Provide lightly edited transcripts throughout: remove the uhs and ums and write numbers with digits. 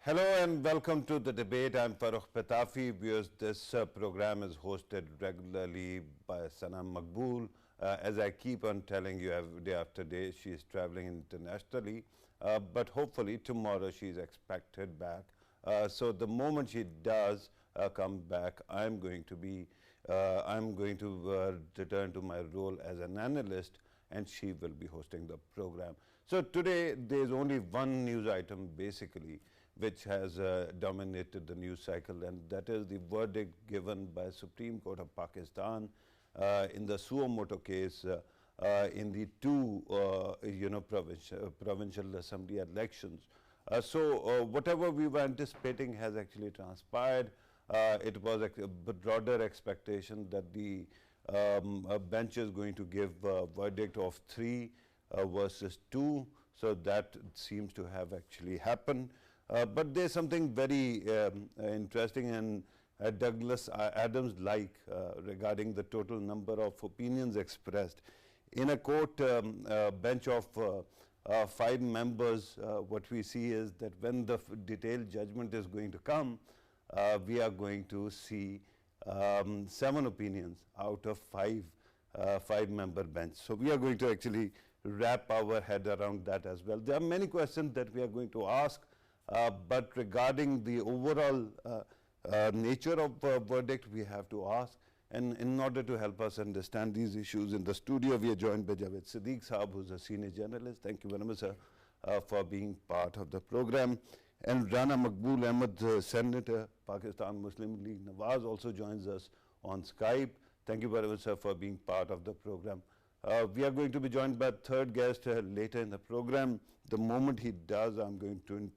Hello and welcome to the debate. I'm Farooq Patafi. Viewers, this program is hosted regularly by Rana Maqbool. As I keep on telling you day after day, she is traveling internationally, but hopefully tomorrow she is expected back. So the moment she does come back, I'm going to return to my role as an analyst, and she will be hosting the program. So today there is only one news item basically which has dominated the news cycle, and that is the verdict given by Supreme Court of Pakistan in the suo motu case in the two provincial assembly elections. So whatever we were anticipating has actually transpired. It was a broader expectation that the bench is going to give a verdict of 3 versus 2. So that seems to have actually happened. But there's something very interesting and Douglas Adams-like regarding the total number of opinions expressed. In a court bench of 5 members, what we see is that when the detailed judgment is going to come, we are going to see 7 opinions out of 5-member bench. So we are going to actually wrap our head around that as well. There are many questions that we are going to ask. But regarding the overall nature of verdict, we have to ask. And in order to help us understand these issues, in the studio we are joined by Javed Siddique Saab, who's a senior journalist. Thank you very much, sir, for being part of the program. And Rana Maqbool Ahmad, Senator, Pakistan Muslim League Nawaz, also joins us on Skype. Thank you very much, sir, for being part of the program. We are going to be joined by a third guest later in the program. The moment he does, I'm going to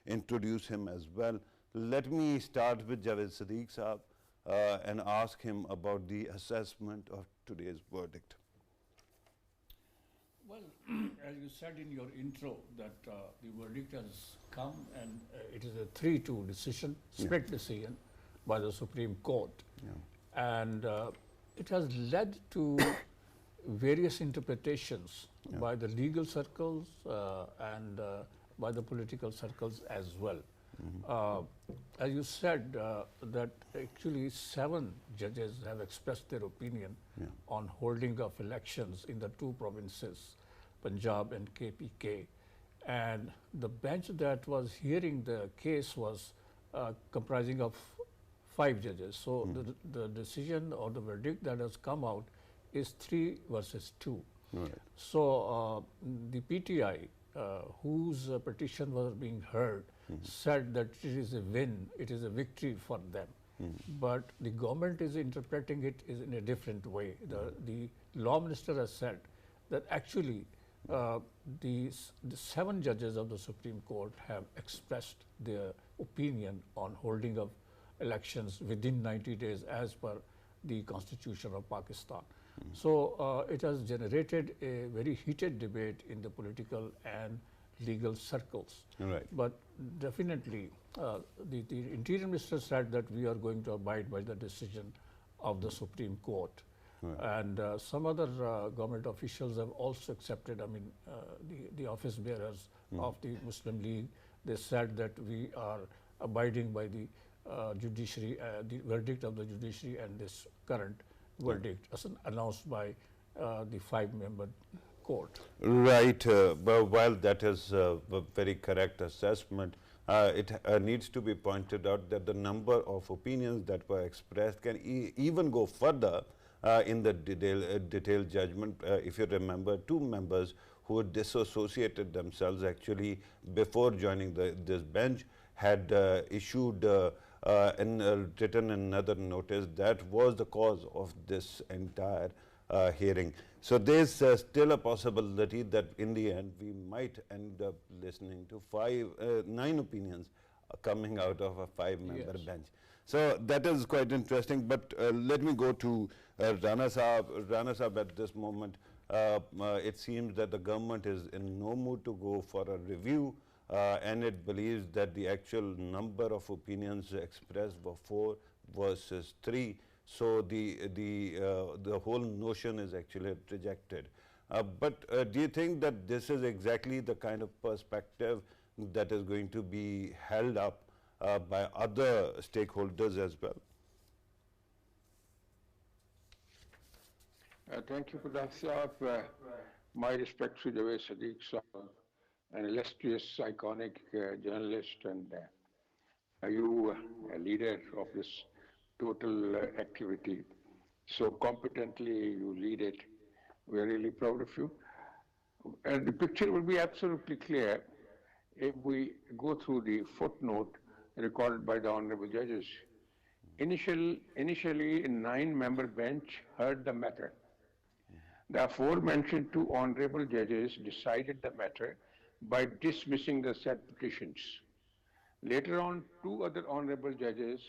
introduce him as well. Let me start with Javed Siddique Saab and ask him about the assessment of today's verdict. Well, as you said in your intro that the verdict has come and it is a 3-2 decision, split decision by the Supreme Court. And it has led to various interpretations by the legal circles and by the political circles as well. As you said, that actually 7 judges have expressed their opinion on holding of elections in the 2 provinces, Punjab and KPK. And the bench that was hearing the case was comprising of 5 judges. So the decision or the verdict that has come out is 3 versus 2. Right. So the PTI, whose petition was being heard, said that it is a win, it is a victory for them. But the government is interpreting it in a different way. The law minister has said that actually the 7 judges of the Supreme Court have expressed their opinion on holding of elections within 90 days as per the Constitution of Pakistan. So it has generated a very heated debate in the political and legal circles. Right. But definitely the Interior Minister said that we are going to abide by the decision of the Supreme Court. Right. And some other government officials have also accepted, I mean, the office bearers of the Muslim League, they said that we are abiding by the judiciary, the verdict of the judiciary and this current verdict as announced by the 5-member court. Right. But while that is a very correct assessment, it needs to be pointed out that the number of opinions that were expressed can even go further in the detailed judgment. If you remember, 2 members who disassociated themselves actually before joining this bench had issued written another notice that was the cause of this entire hearing. So there's still a possibility that in the end we might end up listening to 9 opinions coming out of a 5-member bench. So that is quite interesting. But let me go to Rana Saab. Rana Saab, at this moment, it seems that the government is in no mood to go for a review. And it believes that the actual number of opinions expressed were 4 versus 3. So the whole notion is actually rejected. But do you think that this is exactly the kind of perspective that is going to be held up by other stakeholders as well? Thank you, Pradhan Saab. My respects to Javed Sadiq Saab, an illustrious, iconic journalist, and you, a leader of this total activity. So competently you lead it. We are really proud of you. And the picture will be absolutely clear if we go through the footnote recorded by the honorable judges. Initially, a 9-member bench heard the matter. The aforementioned 2 honorable judges decided the matter by dismissing the said petitions. Later on, 2 other honorable judges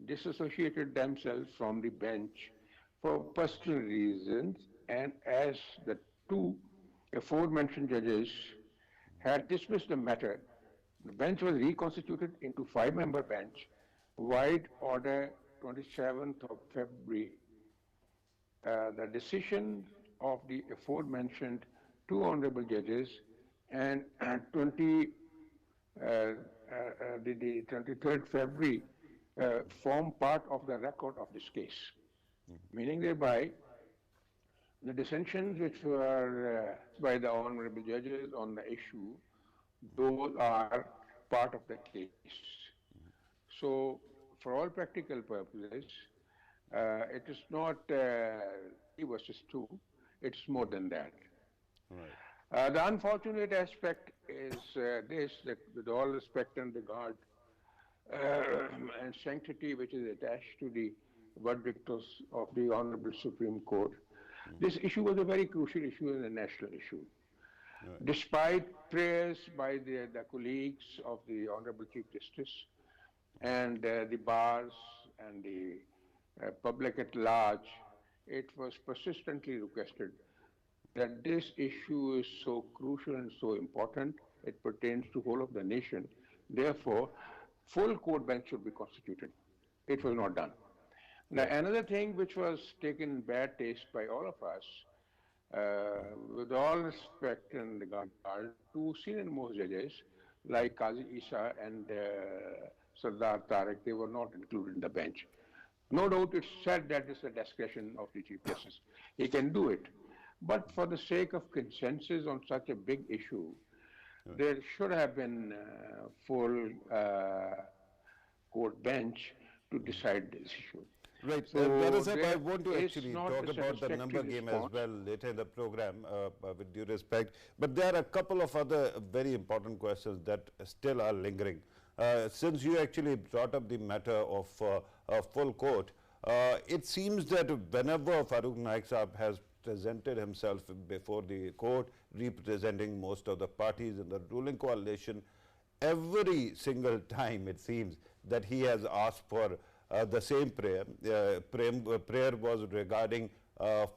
disassociated themselves from the bench for personal reasons, and as the 2 aforementioned judges had dismissed the matter, the bench was reconstituted into 5-member bench, wide order 27th of February. The decision of the aforementioned 2 honorable judges and the 23rd February form part of the record of this case, meaning thereby the dissensions which were by the honorable judges on the issue, those are part of the case. So for all practical purposes, it is not 3 versus 2, it's more than that. Right. The unfortunate aspect is this, that with all respect and regard and sanctity which is attached to the verdict of the Honorable Supreme Court, this issue was a very crucial issue and a national issue. Right. Despite prayers by the colleagues of the Honorable Chief Justice and the bars and the public at large, it was persistently requested that this issue is so crucial and so important, it pertains to whole of the nation. Therefore, full court bench should be constituted. It was not done. Now, another thing which was taken in bad taste by all of us, with all respect and regard to senior-most judges like Qazi Isa and Sardar Tariq, they were not included in the bench. No doubt it's said that it's a discretion of the Chief Justice. He can do it. But for the sake of consensus on such a big issue, there should have been full court bench to decide this issue. Right. So I want to actually talk about the number game as well later in the program, with due respect. But there are a couple of other very important questions that still are lingering. Since you actually brought up the matter of full court, it seems that whenever Farooq Naik Saab has presented himself before the court, representing most of the parties in the ruling coalition, every single time it seems that he has asked for the same prayer. Prayer was regarding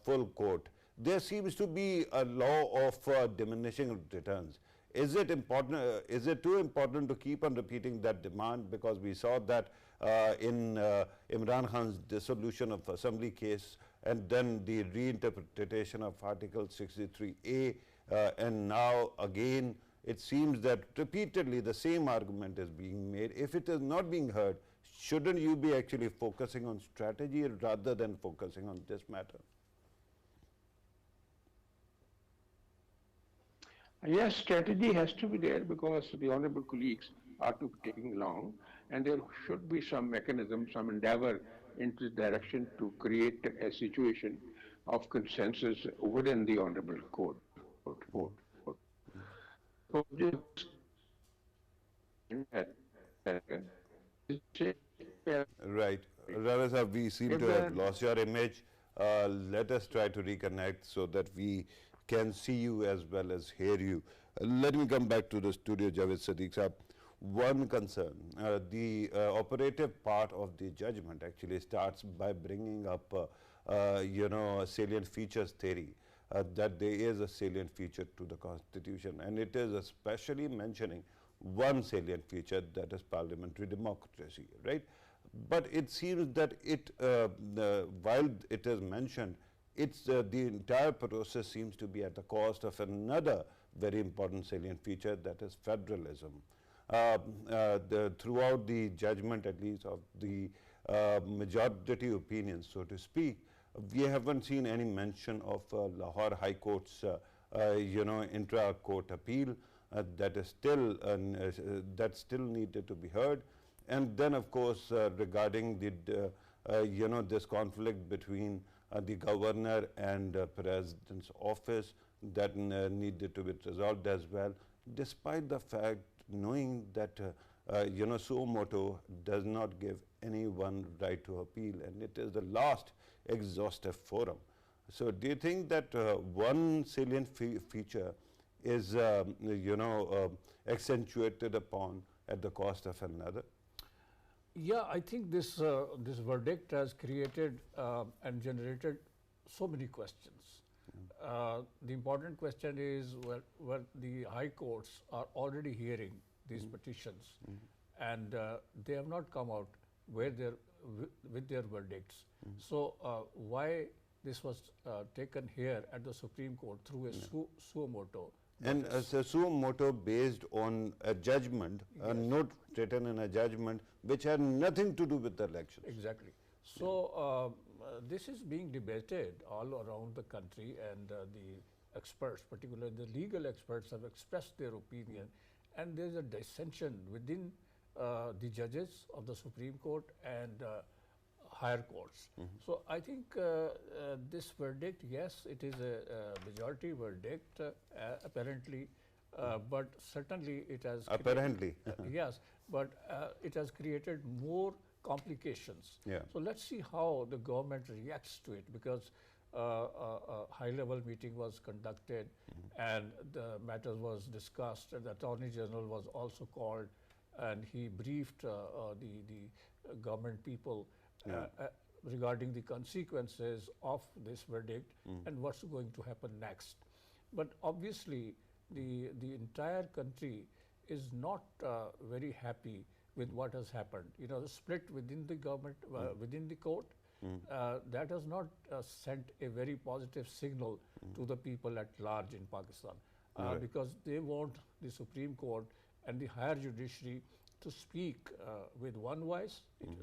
full court. There seems to be a law of diminishing returns. Is it important? Is it too important to keep on repeating that demand? Because we saw that in Imran Khan's dissolution of assembly case, and then the reinterpretation of Article 63A, and now again it seems that repeatedly the same argument is being made. If it is not being heard, shouldn't you be actually focusing on strategy rather than focusing on this matter? Yes, strategy has to be there because the honorable colleagues are to be taking long, and there should be some mechanism, some endeavor into the direction to create a situation of consensus within the honorable court. Right. Rana Sahab, we seem to have lost your image. Let us try to reconnect so that we can see you as well as hear you. Let me come back to the studio, Javed Sadiq Sahab. One concern, the operative part of the judgment actually starts by bringing up, a salient features theory, that there is a salient feature to the Constitution, and it is especially mentioning one salient feature, that is parliamentary democracy, right? But it seems that while it is mentioned, the entire process seems to be at the cost of another very important salient feature, that is federalism. throughout the judgment, at least of the majority opinions, so to speak, we haven't seen any mention of Lahore High Court's intra-court appeal that is still that still needed to be heard. And then, of course, regarding the this conflict between the governor and president's office, that needed to be resolved as well, despite the fact knowing that suo motu does not give anyone right to appeal, and it is the last exhaustive forum. So do you think that one salient feature is accentuated upon at the cost of another? Yeah, I think this this verdict has created and generated so many questions. The important question is, well, the high courts are already hearing these petitions, and they have not come out with their verdicts. So why this was taken here at the Supreme Court through a suo motu? And as a suo motu based on a judgment, a note written in a judgment which had nothing to do with the elections. Exactly. So this is being debated all around the country, and the experts, particularly the legal experts, have expressed their opinion, and there is a dissension within the judges of the Supreme Court and higher courts. So I think this verdict, yes, it is a majority verdict apparently, but certainly it has apparently yes, but it has created more complications. Yeah. So let's see how the government reacts to it, because a high-level meeting was conducted and the matter was discussed, and the Attorney General was also called, and he briefed the government people regarding the consequences of this verdict and what's going to happen next. But obviously, the entire country is not very happy with what has happened. You know, the split within the government, within the court, that has not sent a very positive signal to the people at large in Pakistan, because they want the Supreme Court and the higher judiciary to speak with one voice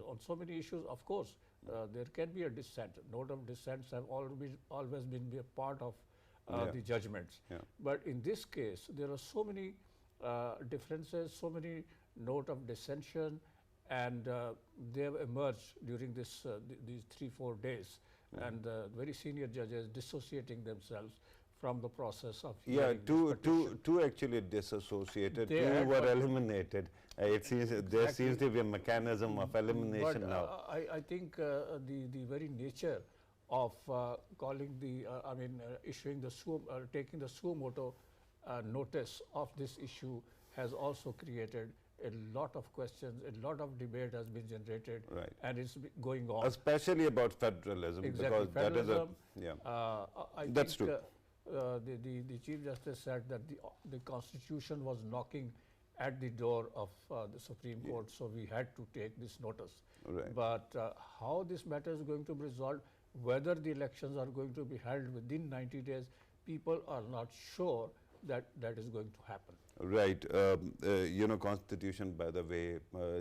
on so many issues. Of course, there can be a dissent. Note of dissents have always been a part of the judgments. But in this case, there are so many differences, so many note of dissension, and they have emerged during this these 3-4 days, and very senior judges dissociating themselves from the process of two actually disassociated, two were eliminated. It seems there seems to be a mechanism of elimination but, now. I think the very nature of calling the issuing the taking the suo motu notice of this issue has also created a lot of questions, a lot of debate has been generated, and it's going on. Especially about federalism, exactly. because Federalism, that is I that's think, true. The Chief Justice said that the Constitution was knocking at the door of the Supreme Court, so we had to take this notice. But how this matter is going to be resolved, whether the elections are going to be held within 90 days, people are not sure that that is going to happen. Right. Constitution, by the way,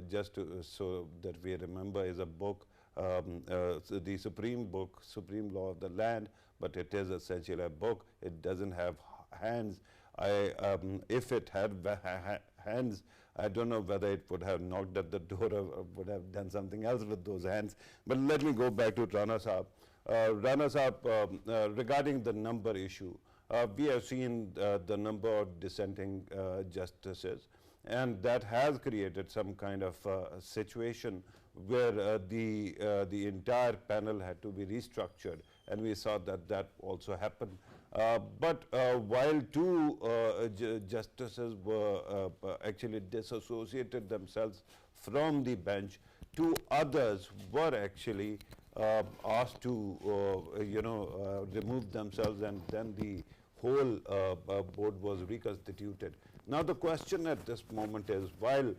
just so that we remember, is a book, so the supreme book, supreme law of the land, but it is essentially a book. It doesn't have hands. If it had hands, I don't know whether it would have knocked at the door or would have done something else with those hands. But let me go back to Rana Saab. Rana Saab, regarding the number issue, we have seen the number of dissenting justices, and that has created some kind of situation where the entire panel had to be restructured, and we saw that also happened. But while two justices were actually disassociated themselves from the bench, two others were actually asked to remove themselves, and then the whole board was reconstituted. Now the question at this moment is, while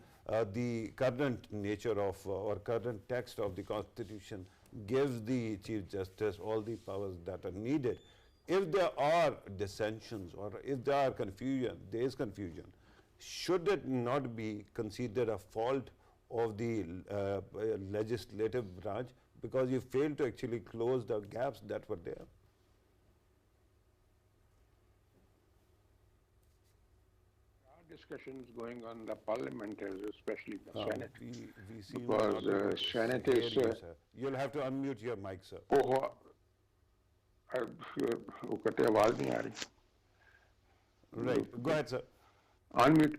the current nature of or current text of the Constitution gives the Chief Justice all the powers that are needed, if there are dissensions or if there are confusion, there is confusion, should it not be considered a fault of the legislative branch because you failed to actually close the gaps that were there? Discussions going on the parliament, especially the Senate. We seem because not to Senate hear is. you, sir. You'll have to unmute your mic, sir. वो कहते आवाज नहीं आ रही. Right. Go ahead, sir. Unmute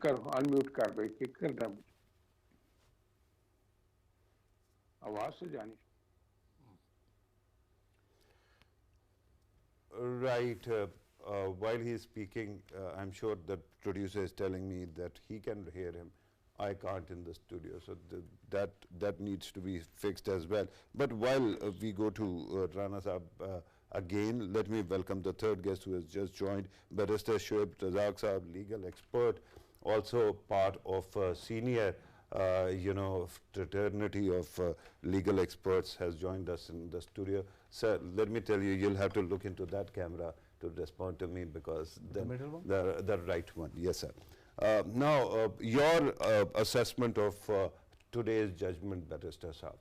कर भाई kick कर दम आवाज से जानी. Right. While he is speaking, I'm sure the producer is telling me that he can hear him. I can't in the studio, so that needs to be fixed as well. But while we go to Rana Saab again, let me welcome the third guest who has just joined, Barrister Shoaib Razak Saab, legal expert, also part of senior fraternity of legal experts, has joined us in the studio. Sir, let me tell you, you'll have to look into that camera to respond to me because the right one. Yes, sir. Now, your assessment of today's judgment, Barrister Saab.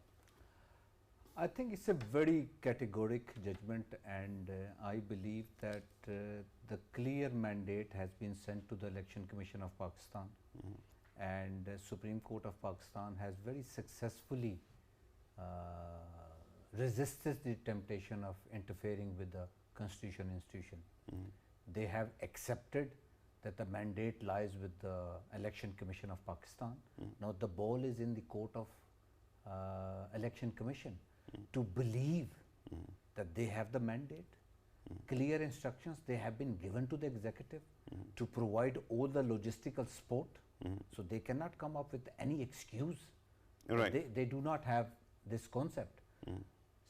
I think it's a very categoric judgment, and I believe that the clear mandate has been sent to the Election Commission of Pakistan, and Supreme Court of Pakistan has very successfully resisted the temptation of interfering with the constitutional institution. They have accepted that the mandate lies with the Election Commission of Pakistan. Now the ball is in the court of Election Commission to believe that they have the mandate. Clear instructions they have been given to the executive to provide all the logistical support, so they cannot come up with any excuse. Right. They do not have this concept.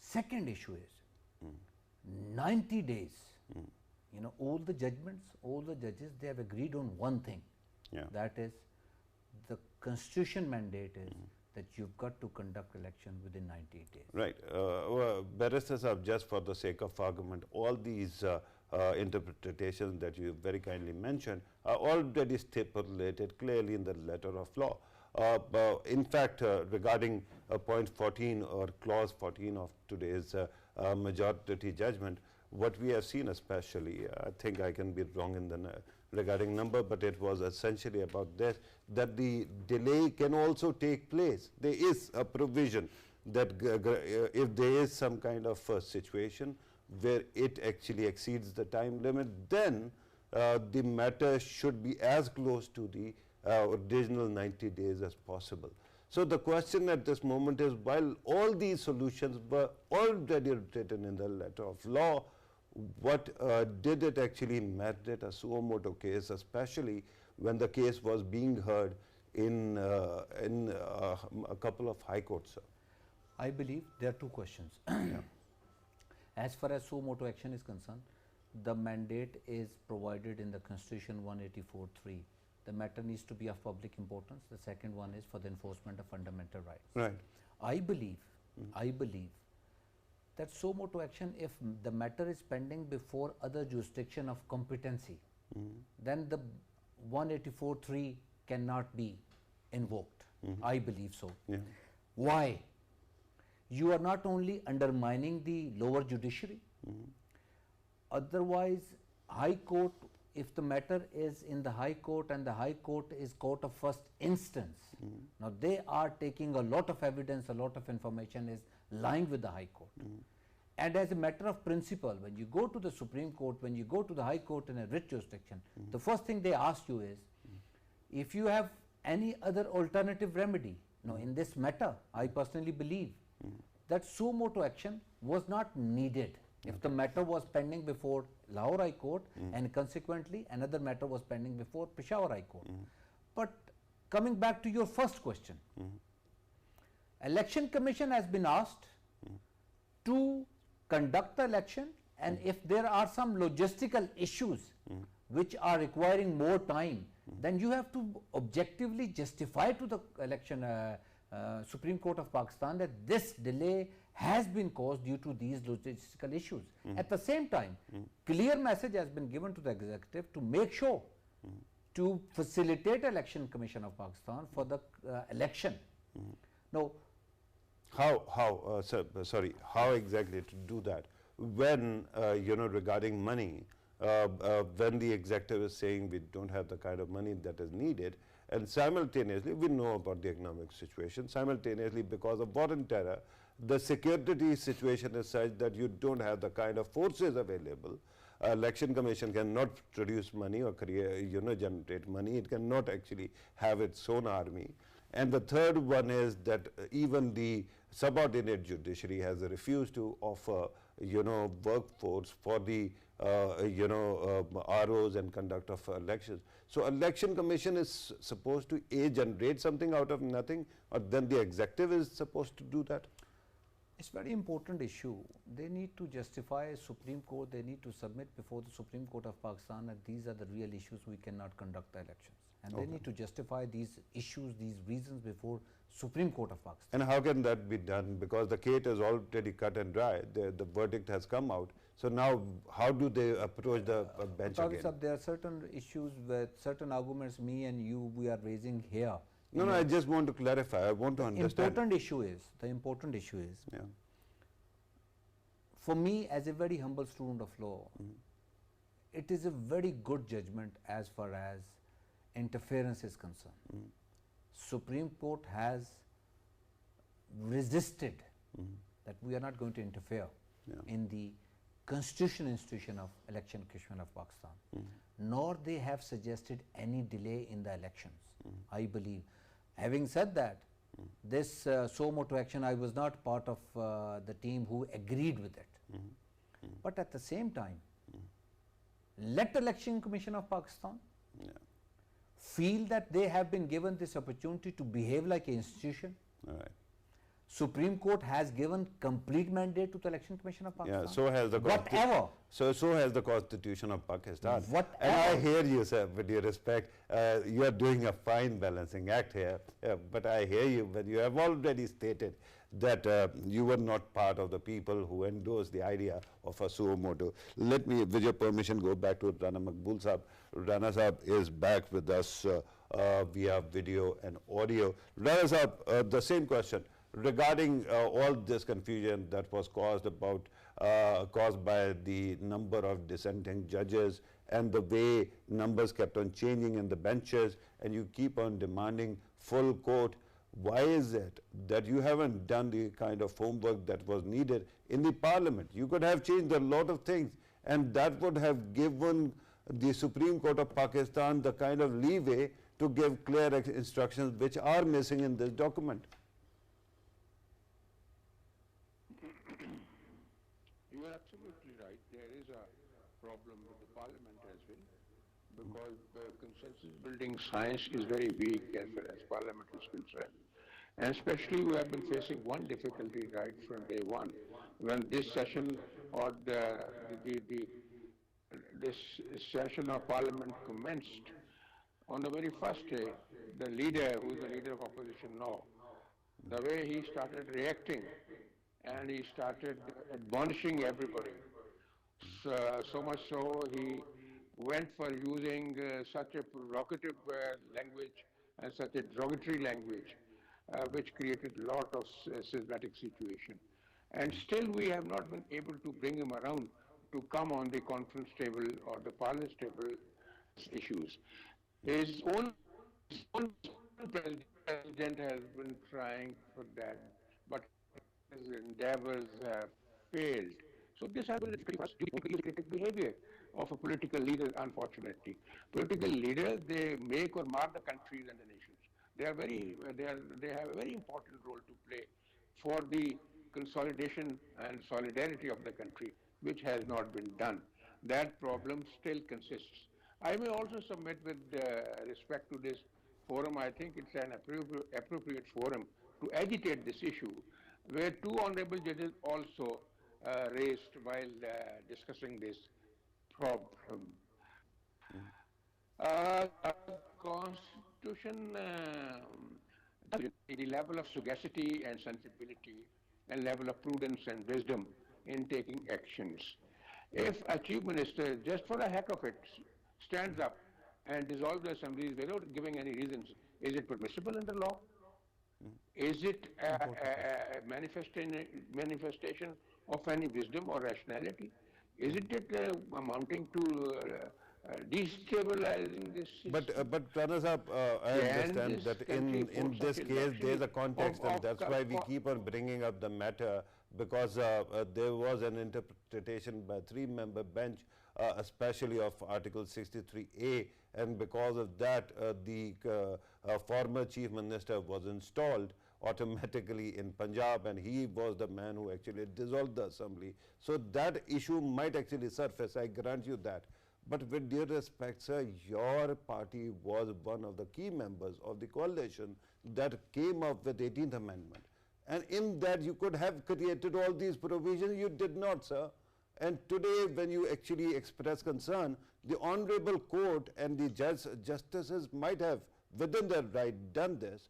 Second issue is 90 days. You know, all the judgments, all the judges, they have agreed on one thing. That is, the constitution mandate is that you've got to conduct election within 90 days. Right. Barrister Saab, just for the sake of argument, all these interpretations that you very kindly mentioned are already stipulated clearly in the letter of law. In fact, regarding point 14 or clause 14 of today's majority judgment, what we have seen especially, I think I can be wrong in the regarding number, but it was essentially about this, that the delay can also take place. There is a provision that if there is some kind of situation where it actually exceeds the time limit, then the matter should be as close to the original 90 days as possible. So the question at this moment is, while all these solutions were already written in the letter of law, what did it actually merit a suo motu case, especially when the case was being heard in a couple of high courts, sir? I believe there are two questions. As far as suo motu action is concerned, the mandate is provided in the Constitution 184(3). The matter needs to be of public importance. The second one is for the enforcement of fundamental rights. Right. I believe that suo motu action, if the matter is pending before other jurisdiction of competency, then the 184(3) cannot be invoked. I believe so. Why? You are not only undermining the lower judiciary, otherwise High Court, if the matter is in the High Court and the High Court is court of first instance, now they are taking a lot of evidence, a lot of information is lying with the High Court. And as a matter of principle, when you go to the Supreme Court, when you go to the High Court in a writ jurisdiction, the first thing they ask you is, if you have any other alternative remedy. Now in this matter, I personally believe that suo motu action was not needed if the matter was pending before Lahore High Court and consequently another matter was pending before Peshawar High Court. But coming back to your first question, Election Commission has been asked to conduct the election, and if there are some logistical issues which are requiring more time, then you have to objectively justify to the election Supreme Court of Pakistan that this delay has been caused due to these logistical issues. At the same time, clear message has been given to the executive to make sure to facilitate Election Commission of Pakistan for the election. Now, how exactly to do that? When, regarding money, when the executive is saying we don't have the kind of money that is needed, and simultaneously, we know about the economic situation, simultaneously because of war and terror, the security situation is such that you don't have the kind of forces available. Election Commission cannot produce money or create, generate money. It cannot actually have its own army. And the third one is that even the subordinate judiciary has refused to offer, workforce for the, ROs and conduct of elections. So Election Commission is supposed to generate something out of nothing, or then the executive is supposed to do that? it's very important issue. They need to justify Supreme Court, they need to submit before the Supreme Court of Pakistan that these are the real issues, we cannot conduct the elections. And they need to justify these issues, these reasons before Supreme Court of Pakistan. And how can that be done? Because the case is already cut and dry, the verdict has come out. So now how do they approach the bench again? There are certain issues with certain arguments me and you, we are raising here. No, I just want to clarify, I want to understand. The important issue is, for me as a very humble student of law, it is a very good judgment as far as interference is concerned. Supreme Court has resisted that we are not going to interfere in the constitutional institution of Election Commission of Pakistan, nor they have suggested any delay in the elections. I believe. Having said that, this suo motu action, I was not part of the team who agreed with it. But at the same time, let Election Commission of Pakistan feel that they have been given this opportunity to behave like an institution. Supreme Court has given complete mandate to the Election Commission of Pakistan. Yeah, so has the whatever. So has the Constitution of Pakistan. Whatever. And I hear you, sir, with due respect, you are doing a fine balancing act here. But I hear you when you have already stated that you were not part of the people who endorsed the idea of a suo motu. Let me, with your permission, go back to Rana Maqbool Sahab. Rana Sahab is back with us via video and audio. Rana Sahab, the same question. Regarding all this confusion that was caused by the number of dissenting judges and the way numbers kept on changing in the benches, and you keep on demanding full court, why is it that you haven't done the kind of homework that was needed in the parliament? You could have changed a lot of things, and that would have given the Supreme Court of Pakistan the kind of leeway to give clear instructions which are missing in this document. You are absolutely right. There is a problem with the parliament as well, because the consensus building science is very weak as far as parliament is concerned. And especially we have been facing one difficulty right from day one. When this session or this session of parliament commenced, on the very first day, the leader, who is the leader of opposition now, the way he started reacting, and he started admonishing everybody. So much so, he went for using such a provocative language and such a derogatory language, which created a lot of systematic situation. And still we have not been able to bring him around to come on the conference table or the parliament table issues. His own president has been trying for that, but his endeavors have failed. So this has been a behavior of a political leader, unfortunately. Political leaders, they make or mar the countries and the nations. They have a very important role to play for the consolidation and solidarity of the country, which has not been done. That problem still consists. I may also submit with respect to this forum, I think it's an appropriate forum to agitate this issue, where two honorable judges also raised while discussing this problem. Constitution, the level of sagacity and sensibility and level of prudence and wisdom in taking actions. If a chief minister, just for the heck of it, stands up and dissolve the assemblies without giving any reasons. Is it permissible under law? Is it a manifestation of any wisdom or rationality? Isn't it amounting to destabilizing this system? But Rana Sahab, I Can understand this that country in afford this such a case there luxury is a context, and that's why we keep on bringing up the matter, because there was an interpretation by three-member bench, especially of Article 63A, and because of that the former Chief Minister was installed automatically in Punjab, and he was the man who actually dissolved the assembly. So that issue might actually surface, I grant you that. But with due respect, sir, your party was one of the key members of the coalition that came up with 18th Amendment. And in that you could have created all these provisions, you did not, sir. And today when you actually express concern, the Honorable Court and the justices might have within their right done this,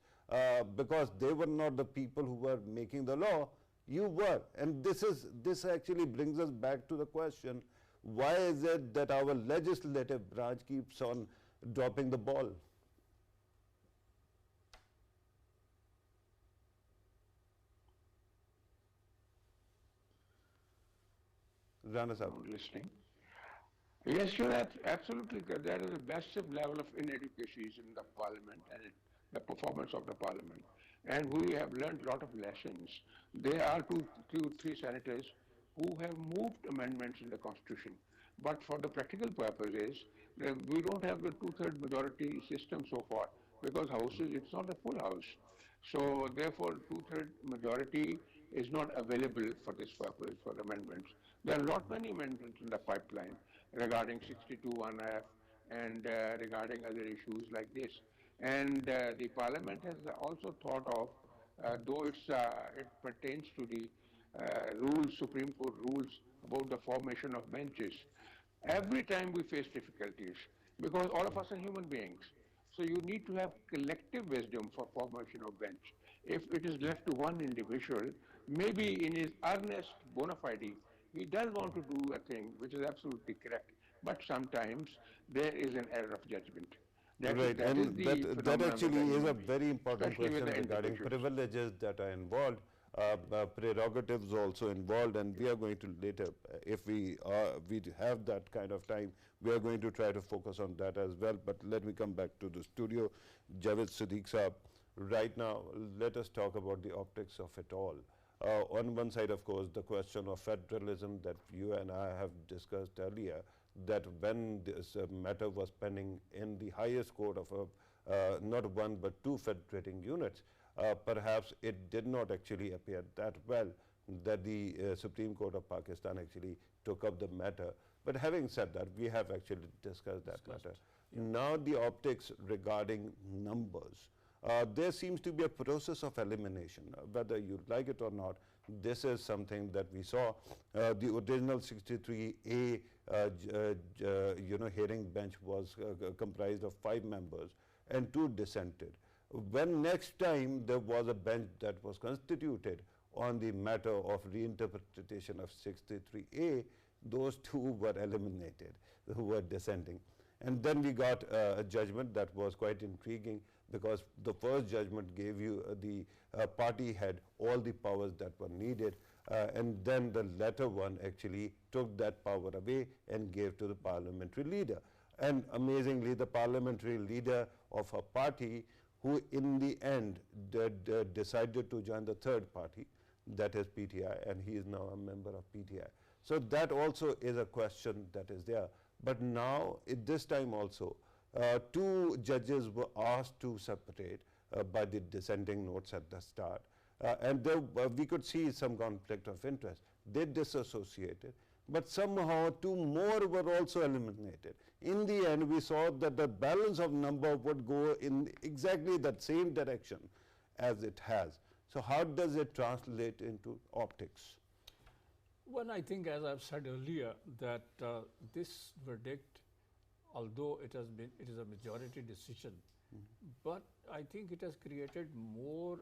because they were not the people who were making the law, you were. And this actually brings us back to the question, why is it that our legislative branch keeps on dropping the ball? Rana Sahab. Listening. Yes, you're absolutely correct. There is a massive level of inadequacies in the parliament and the performance of the parliament. And we have learned a lot of lessons. There are three senators who have moved amendments in the constitution. But for the practical purposes, we don't have the two-third majority system so far, because houses, it's not a full house. So therefore, two-third majority is not available for this purpose, for amendments. There are many amendments in the pipeline regarding 62(1)(f) and regarding other issues like this. And the Parliament has also thought of, though it pertains to the rules, Supreme Court rules about the formation of benches, every time we face difficulties, because all of us are human beings. So you need to have collective wisdom for formation of bench. If it is left to one individual, maybe in his earnest bona fide, he does want to do a thing which is absolutely correct, but sometimes there is an error of judgment. Right, and that actually is a very important question regarding privileges that are involved, prerogatives also involved, and we are going to later, if we have that kind of time, we are going to try to focus on that as well. But let me come back to the studio. Javed Siddique Saab, right now let us talk about the optics of it all. On one side, of course, the question of federalism that you and I have discussed earlier, that when this matter was pending in the highest court of not one but two federating units, perhaps it did not actually appear that well that the Supreme Court of Pakistan actually took up the matter. But having said that, we have actually discussed that matter. Yeah. Now the optics regarding numbers. There seems to be a process of elimination, whether you like it or not. This is something that we saw. The original 63A hearing bench was comprised of 5 members and 2 dissented. When next time there was a bench that was constituted on the matter of reinterpretation of 63A, those 2 were eliminated who were dissenting. And then we got a judgment that was quite intriguing, because the first judgment gave you the party had all the powers that were needed, and then the latter one actually took that power away and gave to the parliamentary leader. And amazingly, the parliamentary leader of a party who in the end decided to join the third party, that is PTI, and he is now a member of PTI. So that also is a question that is there. But now, at this time also, 2 judges were asked to separate by the dissenting notes at the start. And there, we could see some conflict of interest. They disassociated, but somehow 2 more were also eliminated. In the end, we saw that the balance of number would go in exactly that same direction as it has. So how does it translate into optics? Well, I think, as I've said earlier, that this verdict, although it is a majority decision, but I think it has created more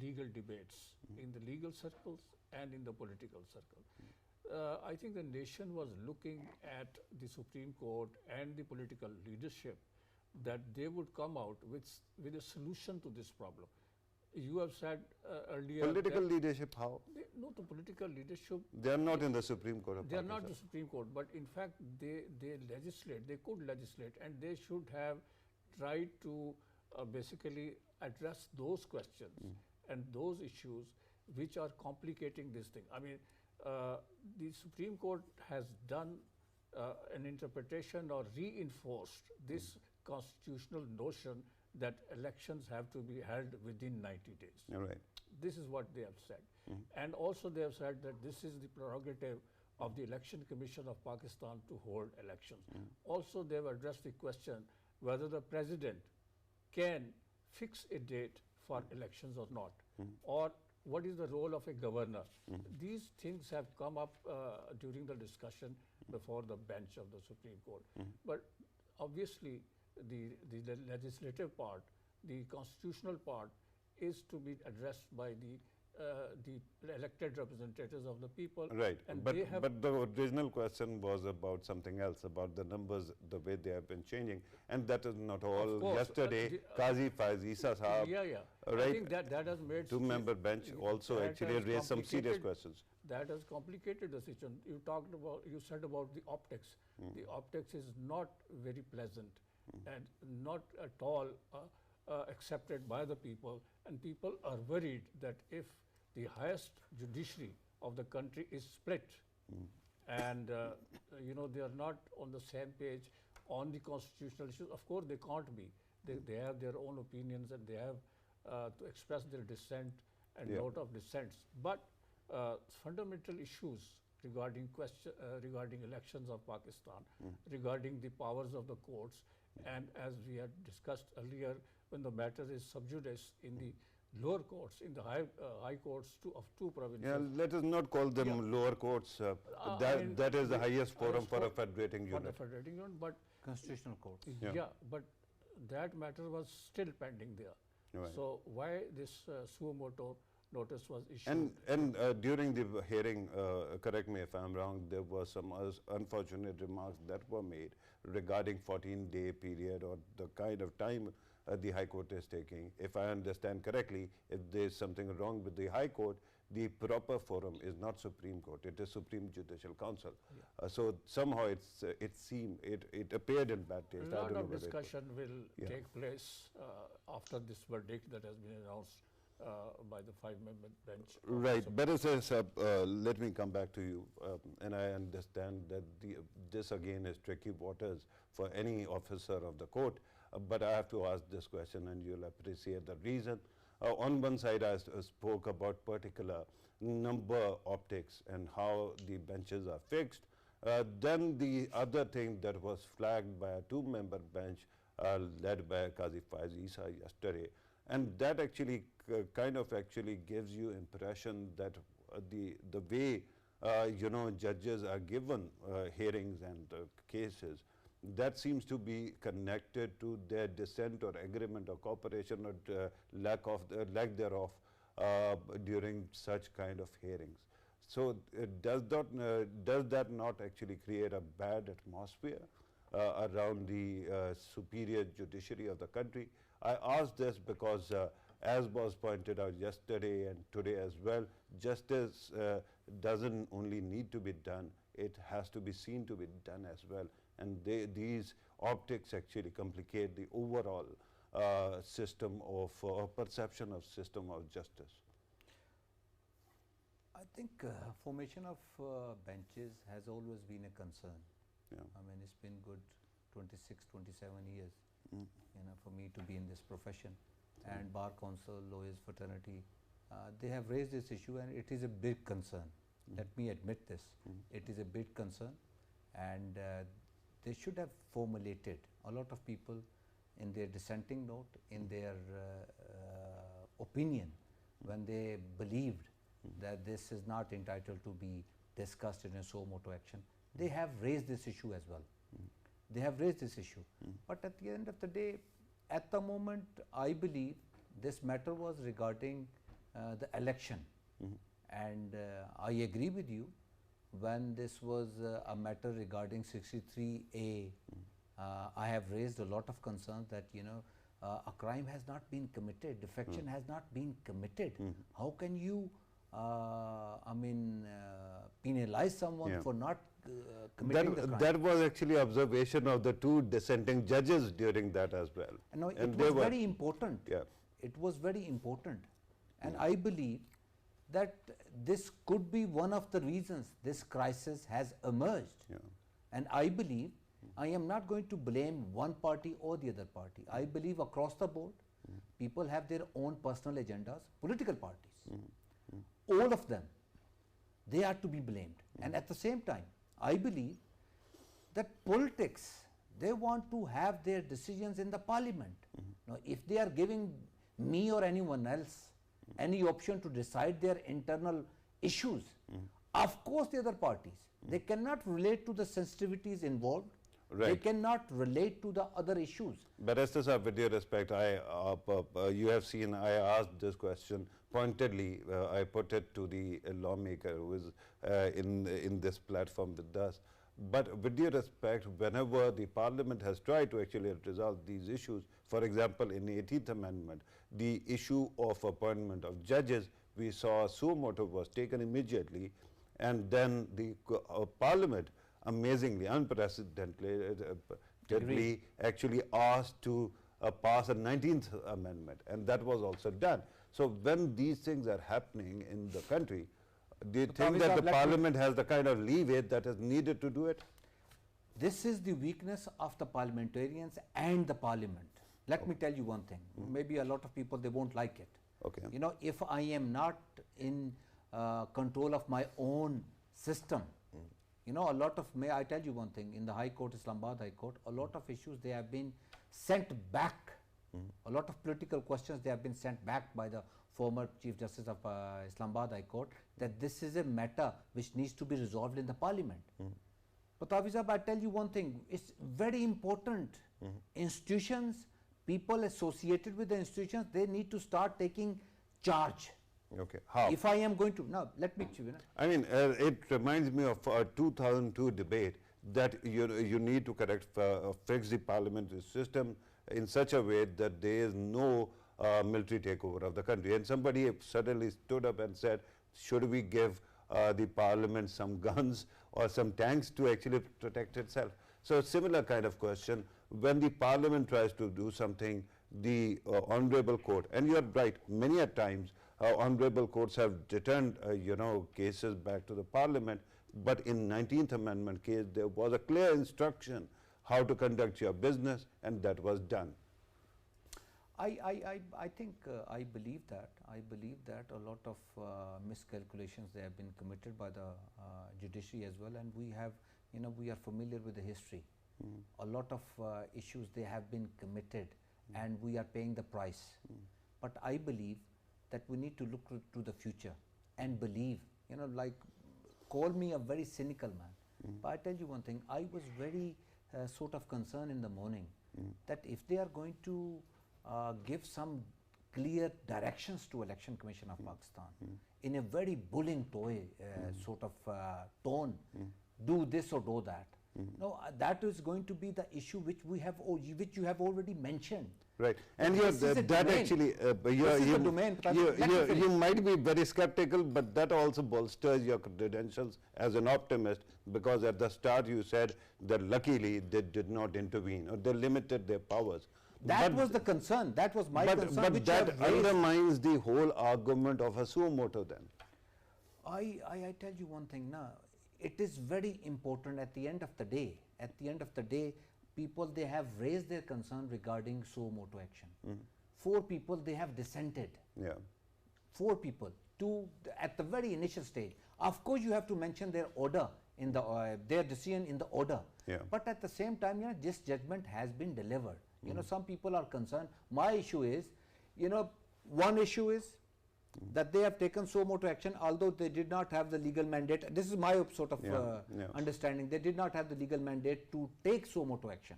legal debates in the legal circles and in the political circle. I think the nation was looking at the Supreme Court and the political leadership that they would come out with a solution to this problem. You have said earlier. Political leadership, how? No, the political leadership. They are not in the Supreme Court of They are Pakistan. not the Supreme Court, but in fact they legislate, they could legislate, and they should have tried to basically address those questions and those issues which are complicating this thing. I mean, the Supreme Court has done an interpretation or reinforced this constitutional notion that elections have to be held within 90 days. Right. This is what they have said. And also they have said that this is the prerogative of the Election Commission of Pakistan to hold elections. Also they have addressed the question whether the president can fix a date for elections or not, or what is the role of a governor. These things have come up during the discussion before the bench of the Supreme Court. But obviously the legislative part, the constitutional part is to be addressed by the elected representatives of the people. Right, and but they have the original question was about something else, about the numbers, the way they have been changing, and that is not all. course, Yesterday, Qazi Faiz Isa Sahab, I right, think that has made two-member bench also that actually has raised some serious complicated- questions. That has complicated the situation. You said about the optics. The optics is not very pleasant and not at all accepted by the people, and people are worried that if the highest judiciary of the country is split and you know, they are not on the same page on the constitutional issues. Of course they can't be. They have their own opinions and they have to express their dissent and note of dissents. But fundamental issues regarding regarding elections of Pakistan, regarding the powers of the courts, and as we had discussed earlier, when the matter is sub judice in the lower courts, in the high courts of two provinces. Yeah, let us not call them lower courts. That is the highest forum for a federating For the unit. federating unit, but Constitutional courts. yeah, but that matter was still pending there. Right. So why this suo motu notice was issued? And during the hearing, correct me if I'm wrong, there were some unfortunate remarks that were made regarding 14-day period or the kind of time the High Court is taking. If I understand correctly, if there's something wrong with the High Court, the proper forum is not Supreme Court, it is Supreme Judicial Council. So somehow it appeared in bad taste. A lot of discussion will take place after this verdict that has been announced by the 5-member bench. Right, Barrister Sahab, let me come back to you, and I understand that this again is tricky waters for any officer of the court, but I have to ask this question and you'll appreciate the reason. On one side I spoke about particular number optics and how the benches are fixed. Then the other thing that was flagged by a 2-member bench led by Qazi Faiz Isa yesterday, and that actually kind of actually gives you impression that the way you know, judges are given hearings and cases, that seems to be connected to their dissent or agreement or cooperation or lack thereof during such kind of hearings. So does that not actually create a bad atmosphere around the superior judiciary of the country? I ask this because as was pointed out yesterday and today as well, justice doesn't only need to be done, it has to be seen to be done as well. And these optics actually complicate the overall system of perception of system of justice. I think formation of benches has always been a concern. Yeah. I mean, it's been good 26, 27 years, you know, for me to be in this profession. And Bar Council, lawyers fraternity, they have raised this issue and it is a big concern. Let me admit this. It is a big concern, and they should have formulated, a lot of people in their dissenting note, in their opinion, when they believed that this is not entitled to be discussed in a suo motu action, they have raised this issue as well. They have raised this issue. But at the end of the day, at the moment, I believe this matter was regarding the election. And I agree with you, when this was a matter regarding 63A I have raised a lot of concerns that, a crime has not been committed, defection has not been committed. How can you, penalize someone for not committing the crime? That was actually observation of the two dissenting judges during that as well. No, it was very important. Yeah. It was very important. And I believe that this could be one of the reasons this crisis has emerged. Yeah. And I believe, I am not going to blame one party or the other party. I believe across the board, people have their own personal agendas, political parties. All of them, they are to be blamed. And at the same time, I believe that politics, they want to have their decisions in the parliament. Now, if they are giving me or anyone else any option to decide their internal issues, of course the other parties, they cannot relate to the sensitivities involved. Right. They cannot relate to the other issues. Barrister sir, with due respect, you have seen I asked this question pointedly. I put it to the lawmaker who is in this platform with us. But with due respect, whenever the Parliament has tried to actually resolve these issues, for example, in the 18th Amendment, the issue of appointment of judges, we saw suo motu was taken immediately, and then the Parliament, amazingly, unprecedentedly, actually asked to pass a 19th Amendment, and that was also done. So when these things are happening in the country, do you think that the Parliament has the kind of leeway that is needed to do it? This is the weakness of the parliamentarians and the Parliament. Let me tell you one thing. Maybe a lot of people, they won't like it. Okay. If I am not in control of my own system, a lot of, may I tell you one thing, in the High Court, Islamabad High Court, a lot of issues, they have been sent back. A lot of political questions, they have been sent back by the former Chief Justice of Islamabad High Court, that this is a matter which needs to be resolved in the Parliament. But Tawfiq, I tell you one thing, it's very important. Institutions, people associated with the institutions, they need to start taking charge. Okay, how? If I am going to, now let me, I mean, it reminds me of a 2002 debate that you need to fix the parliamentary system in such a way that there is no military takeover of the country. And somebody suddenly stood up and said, should we give the parliament some guns or some tanks to actually protect itself? So similar kind of question, when the parliament tries to do something, the honorable court, and you are right, many a times honorable courts have returned cases back to the parliament, but in 19th Amendment case there was a clear instruction how to conduct your business, and that was done. I think I believe that a lot of miscalculations, they have been committed by the judiciary as well, and we have, we are familiar with the history. A lot of issues, they have been committed, and we are paying the price. But I believe that we need to look to the future and believe, like, call me a very cynical man, but I tell you one thing, I was very sort of concerned in the morning that if they are going to give some clear directions to Election Commission of Pakistan in a very bullying sort of tone, do this or do that. No, that is going to be the issue which you have already mentioned. Right, and you might be very skeptical, but that also bolsters your credentials as an optimist, because at the start you said that luckily they did not intervene or they limited their powers. That was the concern. That was my concern. But that undermines the whole argument of a suo motu then. I tell you one thing now. It is very important at the end of the day. At the end of the day, people, they have raised their concern regarding suo motu action. 4 people, they have dissented. Yeah. 4 people. 2 at the very initial stage. Of course, you have to mention their order in the their decision in the order. Yeah. But at the same time, this judgment has been delivered. Some people are concerned. My issue is, one issue is that they have taken suo motu action, although they did not have the legal mandate. This is my sort of understanding. They did not have the legal mandate to take suo motu action.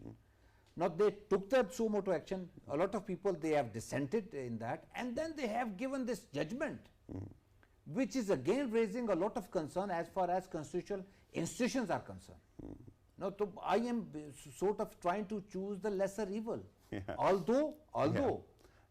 Now they took that suo motu action. A lot of people, they have dissented in that, and then they have given this judgment, which is again raising a lot of concern as far as constitutional institutions are concerned. No, so I am sort of trying to choose the lesser evil. Yeah. Although,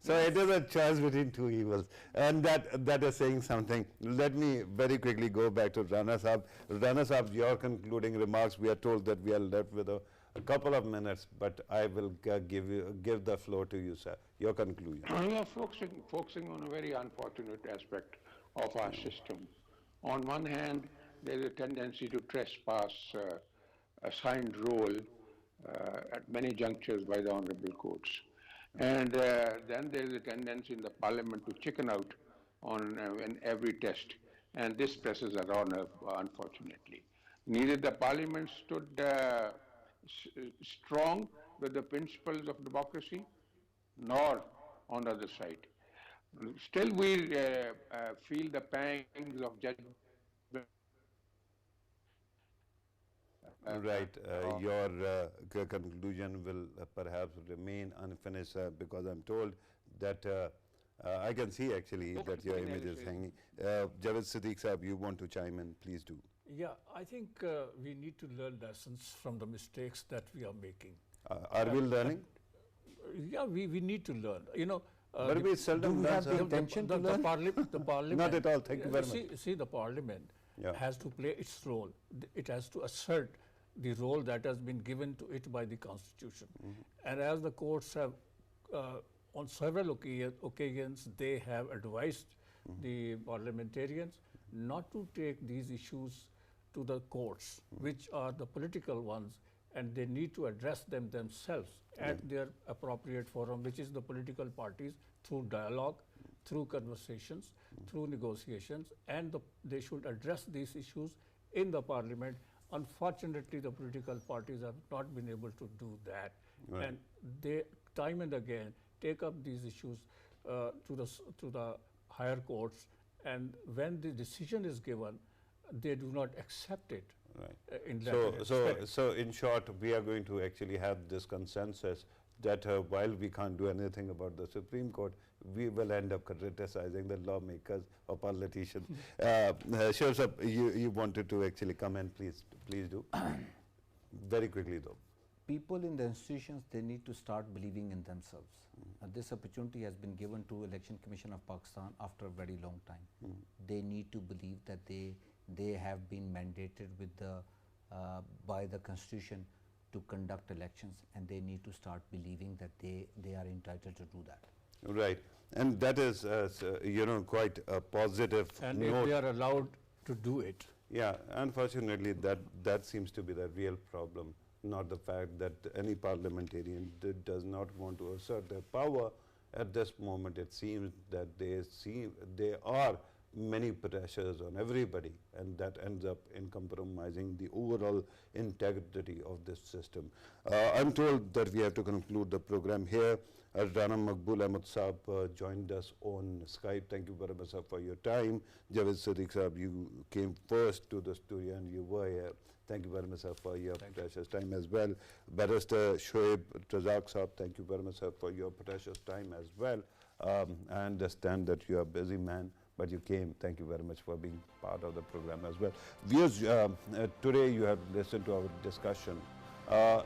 So it is a choice between two evils, and that is saying something. Let me very quickly go back to Rana Saab. Rana Saab, your concluding remarks. We are told that we are left with a couple of minutes, but I will give the floor to you, sir. Your conclusion. We are focusing on a very unfortunate aspect of our system. On one hand, there is a tendency to trespass assigned role at many junctures by the honorable courts. And then there is a tendency in the parliament to chicken out on in every test. And this presses a honor, unfortunately. Neither the parliament stood strong with the principles of democracy, nor on the other side. Still, we feel the pangs of judgment. Right. Your conclusion will perhaps remain unfinished because I'm told that I can see actually that your image is hanging. Javed Siddique Saab, you want to chime in? Please do. Yeah, I think we need to learn lessons from the mistakes that we are making. Are we learning? Yeah, we need to learn. You know, But we seldom learn, sir. intention to learn? the parliament. Not at all. Thank you very much. See, the parliament Yeah. has to play its role. It has to assert the role that has been given to it by the constitution. And as the courts have, on several occasions, they have advised the parliamentarians not to take these issues to the courts, which are the political ones, and they need to address them themselves at their appropriate forum, which is the political parties, through dialogue, through conversations, through negotiations, and they should address these issues in the parliament. Unfortunately, the political parties have not been able to do that. Right. And they, time and again, take up these issues to the higher courts, and when the decision is given, they do not accept it. Right. In that So in short, we are going to actually have this consensus that while we can't do anything about the Supreme Court, we will end up criticizing the lawmakers or politicians. Sure, sir, you wanted to actually come in, please do. Very quickly though. People in the institutions, they need to start believing in themselves. This opportunity has been given to Election Commission of Pakistan after a very long time. They need to believe that they have been mandated with by the constitution to conduct elections, and they need to start believing that they are entitled to do that. Right, and that is quite a positive And note. if they are allowed to do it. Yeah, unfortunately that seems to be the real problem, not the fact that any parliamentarian does not want to assert their power. At this moment it seems that there are many pressures on everybody, and that ends up in compromising the overall integrity of this system. I'm told that we have to conclude the program here. Rana Maqbool Ahmad Saab joined us on Skype. Thank you very much, sir, for your time. Javed Siddique Saab, you came first to the studio and you were here. Thank you very much, sir, for your precious time as well. Barrister Shoaib Razak Saab, thank you very much, sir, for your precious time as well. I understand that you are a busy man, but you came. Thank you very much for being part of the program as well. Viewers, today you have listened to our discussion.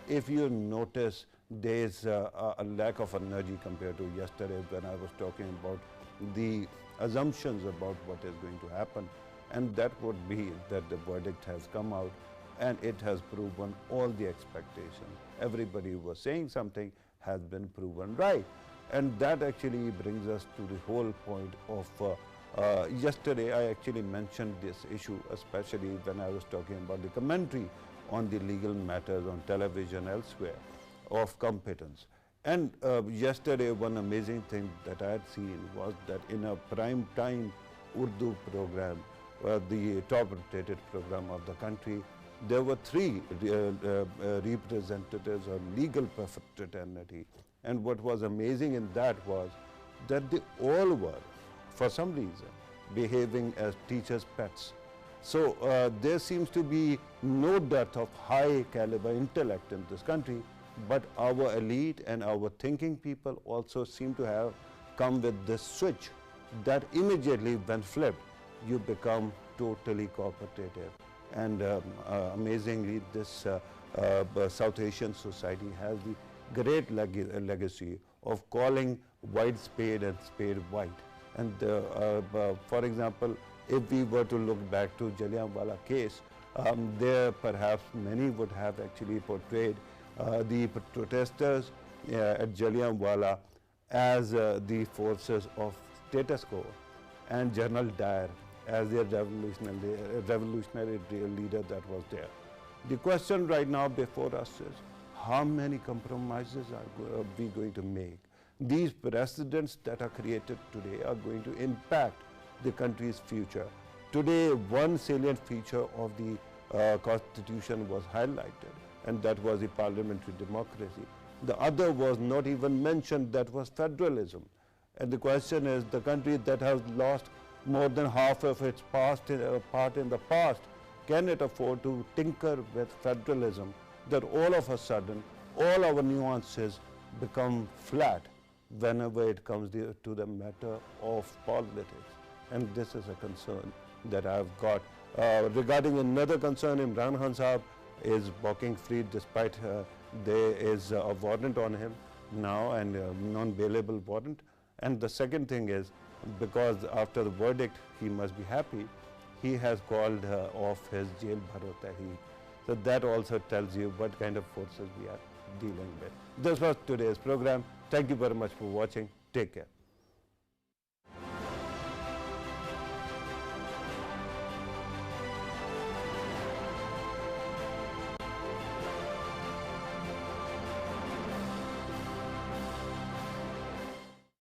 If you notice, there is a lack of energy compared to yesterday when I was talking about the assumptions about what is going to happen, and that would be that the verdict has come out and it has proven all the expectations. Everybody who was saying something has been proven right, and that actually brings us to the whole point of yesterday. I actually mentioned this issue, especially when I was talking about the commentary on the legal matters on television elsewhere of competence. And yesterday one amazing thing that I had seen was that in a prime time Urdu program, the top rated program of the country, there were three representatives of legal fraternity. And what was amazing in that was that they all were, for some reason, behaving as teachers' pets. So there seems to be no dearth of high caliber intellect in this country, but our elite and our thinking people also seem to have come with this switch that immediately when flipped, you become totally cooperative. And amazingly, this South Asian society has the great legacy of calling white spade and spade white. And for example, if we were to look back to Jallianwala case, there perhaps many would have actually portrayed the protesters at Jallianwala as the forces of status quo, and General Dyer as their revolutionary leader that was there. The question right now before us is, how many compromises are we going to make? These precedents that are created today are going to impact the country's future. Today, one salient feature of the Constitution was highlighted, and that was the parliamentary democracy. The other was not even mentioned, that was federalism. And the question is, the country that has lost more than half of its part in the past, can it afford to tinker with federalism, that all of a sudden, all our nuances become flat whenever it comes to the matter of politics? And this is a concern that I've got. Regarding another concern, Imran Khan Sahab is walking free despite there is a warrant on him now, and non-bailable warrant. And the second thing is, because after the verdict he must be happy, he has called off his jail bharo tehreek. So that also tells you what kind of forces we are dealing with. This was today's program. Thank you very much for watching. Take care.